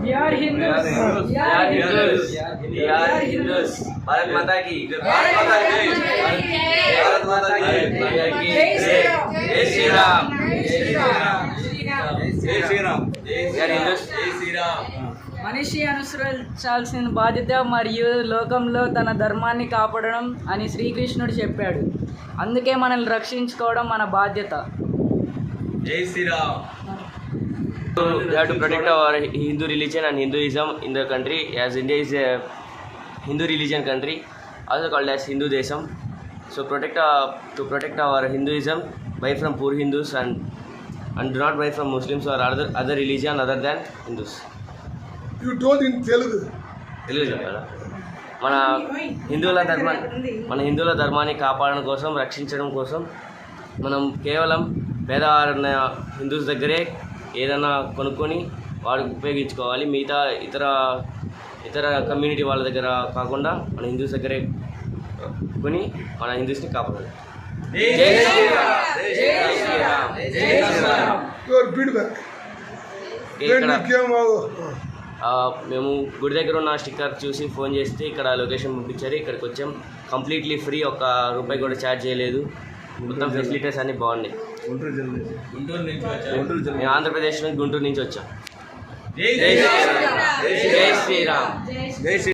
We are Hindus. We are Hindus. We are Hindus. Bharat माता की भारत माता की भारत माता की जय श्री राम जय श्री राम जय Shri Ram We are Hindus. जय श्री राम. మనిషి అనుసరించాల్సిన బాధ్యత మరియు లోకంలో తన ధర్మాన్ని కాపాడడం అని శ్రీకృష్ణుడు చెప్పాడు. అందుకే మనల్ని రక్షించుకోవడం మన బాధ్యత. జై Sriram. We have to protect our Hindu religion and Hinduism in the country, as India is a Hindu religion country, also called as Hindu Desam. So to protect our Hinduism, buy from poor Hindus and do not buy from Muslims or other religion other than Hindus. You told in Telugu. Telugu చెప్పాలా? మన హిందువుల ధర్మాన్ని కాపాడడం కోసం, రక్షించడం కోసం మనం కేవలం పేదవారైన హిందూస్ దగ్గరే ఏదైనా కొనుక్కొని వాడికి ఉపయోగించుకోవాలి. మిగతా ఇతర కమ్యూనిటీ వాళ్ళ దగ్గర కాకుండా మన హిందూస్ దగ్గరే కొని మన హిందూస్ని కాపాడాలి. జై శ్రీరామ్. జై శ్రీరామ్. జై శ్రీరామ్. Your feedback. మేము గుడి దగ్గర ఉన్న స్టిక్కర్ చూసి ఫోన్ చేస్తే ఇక్కడ లొకేషన్ పంపించారు. ఇక్కడికి వచ్చాం. కంప్లీట్లీ ఫ్రీ, ₹1 కూడా ఛార్జ్ చేయలేదు. మొత్తం ఫెసిలిటీస్ అన్నీ బాగున్నాయి. మేము ఆంధ్రప్రదేశ్ నుంచి గుంటూరు నుంచి వచ్చాం. జై శ్రీరామ్. జై శ్రీరామ్.